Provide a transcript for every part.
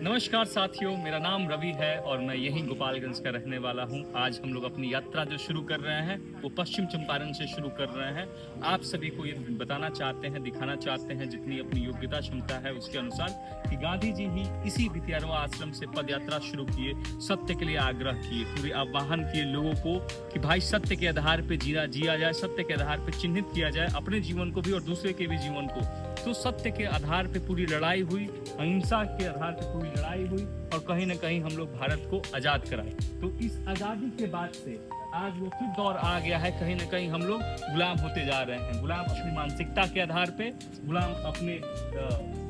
नमस्कार साथियों, मेरा नाम रवि है और मैं यहीं गोपालगंज का रहने वाला हूं। आज हम लोग अपनी यात्रा जो शुरू कर रहे हैं वो पश्चिम चंपारण से शुरू कर रहे हैं। आप सभी को ये बताना चाहते हैं, दिखाना चाहते हैं जितनी अपनी योग्यता क्षमता है उसके अनुसार कि गांधी जी ही इसी भितियारवा आश्रम से पद यात्रा शुरू किए, सत्य के लिए आग्रह किए, पूरे आह्वान किए लोगों को कि भाई सत्य के आधार पर जिया जाए, सत्य के आधार पर चिन्हित किया जाए अपने जीवन को भी और दूसरे के भी जीवन को। तो सत्य के आधार पे पूरी लड़ाई हुई, अहिंसा के आधार पे पूरी लड़ाई हुई और कहीं ना कहीं हम लोग भारत को आजाद कराए। तो इस आजादी के बाद से आज वो फिर दौर आ गया है, कहीं ना कहीं हम लोग गुलाम होते जा रहे हैं। गुलाम अपनी मानसिकता के आधार पे, गुलाम अपने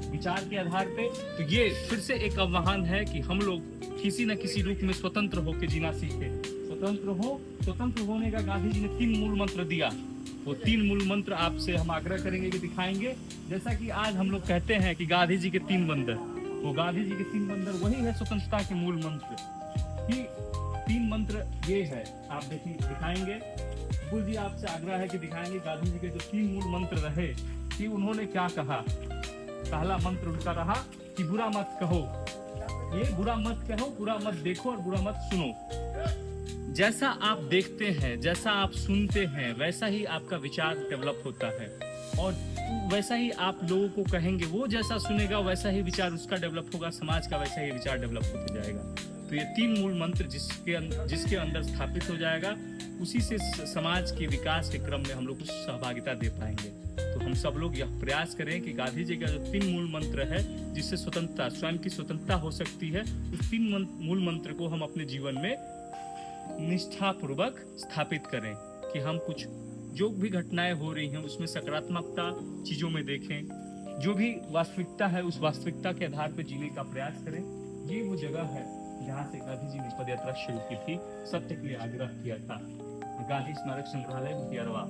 विचार के आधार पे। तो ये फिर से एक आह्वान है कि हम लोग किसी न किसी रूप में स्वतंत्र होकर जीना सीखे। स्वतंत्र होने का गांधी जी ने 3 मूल मंत्र दिया। वो 3 मूल मंत्र आपसे हम आग्रह करेंगे कि दिखाएंगे। जैसा कि आज हम लोग कहते हैं कि गांधी जी के 3 बंदर, वो गांधी जी के 3 बंदर वही है स्वतंत्रता के मूल मंत्र कि 3 मंत्र ये है। आप देखिए, दिखाएंगे। बुल जी आपसे आग्रह है कि दिखाएंगे गांधी जी के जो 3 मूल मंत्र रहे कि उन्होंने क्या कहा। पहला मंत्र उनका रहा कि बुरा मत कहो, ये बुरा मत कहो, बुरा मत देखो और बुरा मत सुनो। जैसा आप देखते हैं, जैसा आप सुनते हैं, वैसा ही आपका विचार डेवलप होता है और वैसा ही आप लोगों को कहेंगे। वो जैसा सुनेगा वैसा ही विचार उसका डेवलप होगा, समाज का वैसा ही विचार डेवलप होते जाएगा। तो ये 3 मूल मंत्र जिसके अंदर स्थापित हो जाएगा, उसी से समाज के विकास के क्रम में हम लोग कुछ सहभागिता दे पाएंगे। तो हम सब लोग यह प्रयास करें कि गांधी जी का जो 3 मूल मंत्र है जिससे स्वतंत्रता, स्वयं की स्वतंत्रता हो सकती है, उस 3 मूल मंत्र को हम अपने जीवन में निष्ठापूर्वक स्थापित करें कि हम कुछ जो भी घटनाएं हो रही हैं उसमें सकारात्मकता चीजों में देखें। जो भी वास्तविकता है उस वास्तविकता के आधार पर जीने का प्रयास करें। ये वो जगह है जहाँ से गांधी जी ने पदयात्रा शुरू की थी, सत्य के लिए आग्रह किया था। गांधी स्मारक संग्रहालय भितियारवा,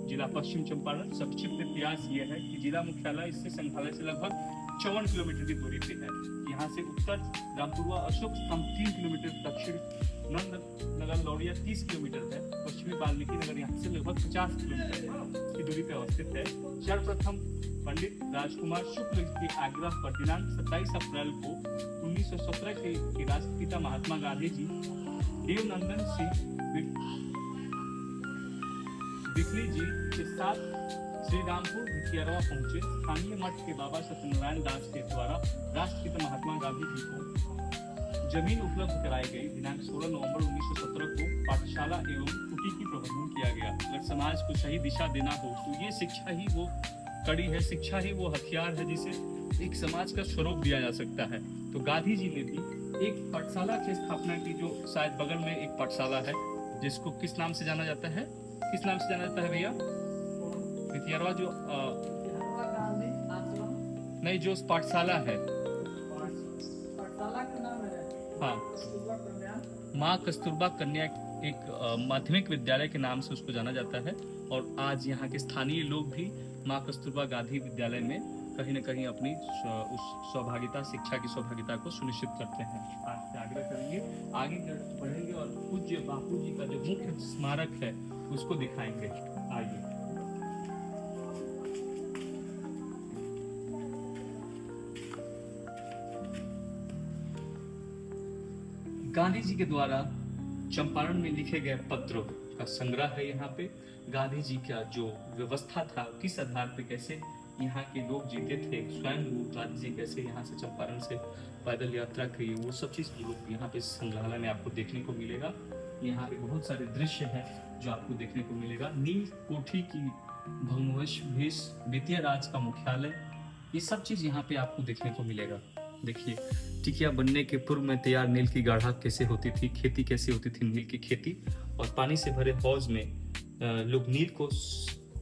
जिला पश्चिम चंपारण। संक्षिप्त इतिहास ये है कि जिला मुख्यालय इससे संग्रहालय से लगभग 54 किलोमीटर की दूरी पे है। यहाँ से उत्तर रामपुरवा अशोक स्तंभ 3 किलोमीटर, दक्षिण नंदनगर लौरिया 30 किलोमीटर है, पश्चिमी वाल्मीकि नगर यहाँ से लगभग 50 किलोमीटर की दूरी पर अवस्थित है। सर्वप्रथम पंडित राजकुमार शुक्ल के आग्रह पर दिनांक 27 अप्रैल को 1917 के राष्ट्रपिता महात्मा गांधी जी देवनंदन सिंह बिखली जी के साथ श्री रामपुर भितियारवा पहुंचे। स्थानीय मठ के बाबा सत्यनारायण दास के द्वारा राष्ट्रपिता महात्मा गांधी जी को जमीन उपलब्ध कराई गई। दिनांक 16 नवंबर 1917 को पाठशाला एवं कुटी की प्रबंधन किया गया। अगर समाज को सही दिशा देना हो तो ये शिक्षा ही वो कड़ी है, शिक्षा ही वो हथियार है जिसे एक समाज का स्वरूप दिया जा सकता है। तो गांधी जी ने भी एक पाठशाला की स्थापना की, जो शायद बगल में एक पाठशाला है जिसको किस नाम से जाना जाता है, किस नाम से जाना जाता है भैया? भितियारवा जो नहीं, जो पाठशाला है, हाँ, माँ कस्तूरबा कन्या एक माध्यमिक विद्यालय के नाम से उसको जाना जाता है। और आज यहाँ के स्थानीय लोग भी माँ कस्तूरबा गांधी विद्यालय में कहीं न कहीं अपनी उस सहभागिता, शिक्षा की सहभागिता को सुनिश्चित करते हैं। आज से आग्रह करेंगे, आगे बढ़ेंगे और पूज्य बापू जी का जो मुख्य स्मारक है उसको दिखाएंगे। आइए। गांधी जी के द्वारा चंपारण में लिखे गए पत्रों का संग्रह है। यहाँ पे गांधी जी का जो व्यवस्था था, किस आधार पे कैसे यहाँ के लोग जीते थे, स्वयं गांधी जी कैसे यहाँ से चंपारण से पैदल यात्रा की, वो सब चीज यहाँ पे संग्रहालय में आपको देखने को मिलेगा। यहाँ पे बहुत सारे दृश्य हैं जो आपको देखने को मिलेगा। नील कोठी की भग्नावशेष, वित्तीय राज का मुख्यालय, ये सब चीज यहाँ पे आपको देखने को मिलेगा। देखिए, टिकिया बनने के पूर्व में तैयार नील की गाढ़ा कैसे होती थी, खेती कैसे होती थी, नील की खेती। और पानी से भरे हौज में लोग नील को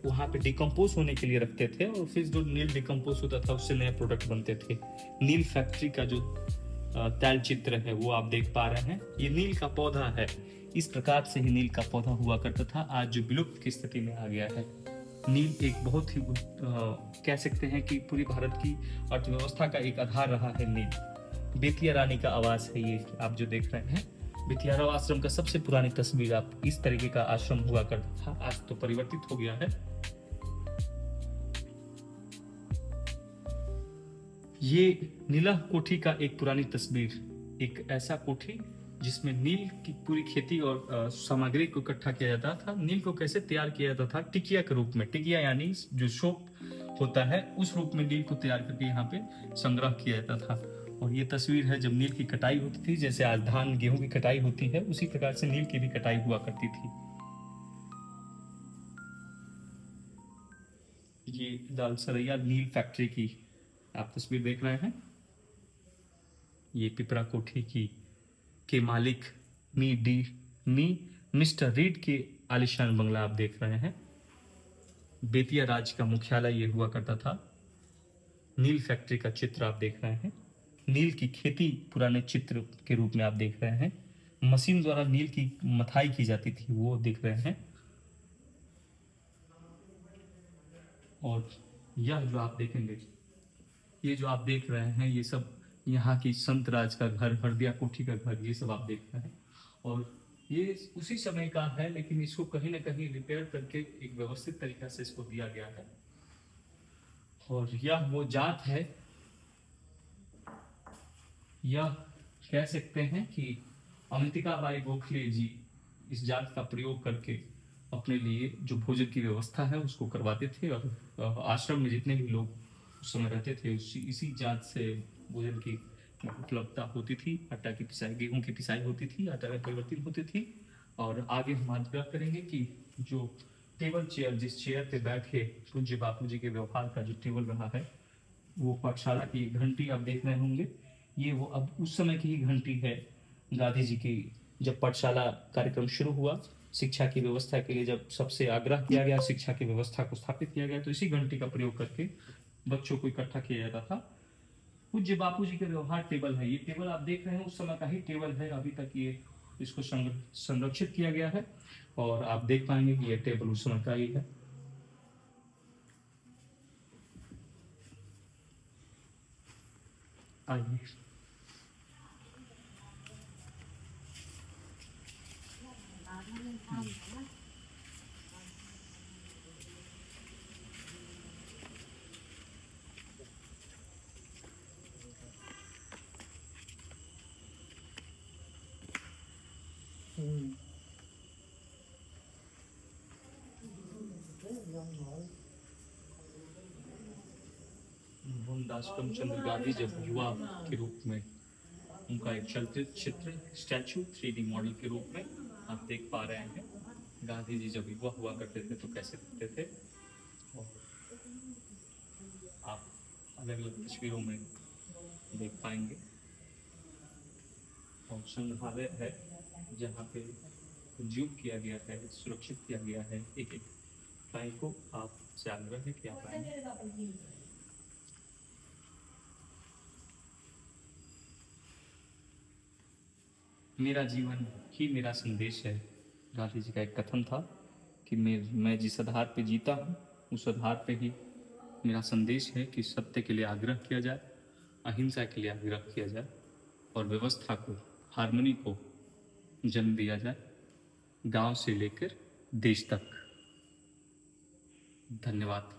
वहाँ पे डिकम्पोज होने के लिए रखते थे और फिर जो नील डिकम्पोज होता था उससे नए प्रोडक्ट बनते थे। नील फैक्ट्री का जो तैल चित्र है वो आप देख पा रहे हैं, ये नील का पौधा है। इस प्रकार से ही नील का पौधा हुआ करता था, आज जो विलुप्त की स्थिति में आ गया है। नील एक बहुत ही कह सकते हैं कि पूरी भारत की अर्थव्यवस्था का एक आधार रहा है नील। बेतिया रानी का आवास है ये आप जो देख रहे हैं। भितियारवा आश्रम का सबसे पुरानी तस्वीर आप इस तरीके का आश्रम हुआ करता था, आज तो परिवर्तित हो गया है। ये नीला कोठी का एक पुरानी तस्वीर, एक ऐसा कोठी जिसमें नील की पूरी खेती और सामग्री को इकट्ठा किया जाता था। नील को कैसे तैयार किया जाता था? टिकिया के रूप में। टिकिया यानी जो सोप होता है, उस रूप में नील को तैयार करके यहाँ पे संग्रह किया जाता था। और ये तस्वीर है जब नील की कटाई होती थी, जैसे आज धान गेहूं की कटाई होती है, उसी प्रकार से नील की भी कटाई हुआ करती थी। ये दालसरैया नील फैक्ट्री की आप तस्वीर देख रहे हैं। ये पिपरा कोठी की के मालिक मी मिस्टर रीड के आलिशान बंगला आप देख रहे हैं। बेतिया राज्य का मुख्यालय ये हुआ करता था। नील फैक्ट्री का चित्र आप देख रहे हैं। नील की खेती पुराने चित्र के रूप में आप देख रहे हैं। मशीन द्वारा नील की मथाई की जाती थी, वो देख रहे हैं। और यह जो आप देखेंगे, ये जो आप देख रहे हैं, ये सब यहाँ की संत राज का घर, हरदिया कोठी का घर, ये सब आप देख रहे हैं। और ये उसी समय का है, लेकिन इसको कहीं ना कहीं रिपेयर करके एक व्यवस्थित तरीका से इसको दिया गया है। और यह वो जात है, यह कह सकते हैं कि अवंतिका बाई गोखले जी इस जात का प्रयोग करके अपने लिए जो भोजन की व्यवस्था है उसको करवाते थे। और आश्रम में जितने भी लोग उस समय रहते थे, इसी जात से भोजन की उपलब्धता होती थी। आटा की पिसाई, गेहूं की पिसाई होती थी, आटा में परिवर्तित होती थी। और आगे हम बात करेंगे कि जो टेबल चेयर, जिस चेयर पे बैठे पूज्य बापू जी के व्यवहार का जो टेबल रहा है, वो पाठशाला की घंटी आप देख रहे होंगे। ये वो अब उस समय की ही घंटी है। गांधी जी की जब पाठशाला कार्यक्रम शुरू हुआ, शिक्षा की व्यवस्था के लिए जब सबसे आग्रह किया गया, शिक्षा की व्यवस्था को स्थापित किया गया, तो इसी घंटी का प्रयोग करके बच्चों को इकट्ठा किया जाता था। पूज्य बापू जी के व्यवहार टेबल है। ये टेबल आप देख रहे हैं, उस समय का ही टेबल है। अभी तक ये इसको संरक्षित किया गया है और आप देख पाएंगे कि ये टेबल उस समय का ही है। आइए मोहनदास करमचंद गांधी जब युवा के रूप में, उनका एक चलचित्र चित्र स्टैचू 3D मॉडल के रूप में आप देख पा रहे हैं। गांधी जी जब युवा हुआ करते थे तो कैसे दिखते थे, और आप अलग अलग तस्वीरों में देख पाएंगे। और संग्रहालय है जहाँ पे कंज्यूम किया गया है, सुरक्षित किया गया है एक एक फाइल को। आपसे आग्रह है कि आप आएं। मेरा जीवन ही मेरा संदेश है। गांधी जी का एक कथन था कि मैं जिस आधार पे जीता हूँ, उस आधार पे ही मेरा संदेश है कि सत्य के लिए आग्रह किया जाए, अहिंसा के लिए आग्रह किया जाए, और व्यवस्था को, हार्मनी को जन्म दिया जाए, गांव से लेकर देश तक। धन्यवाद।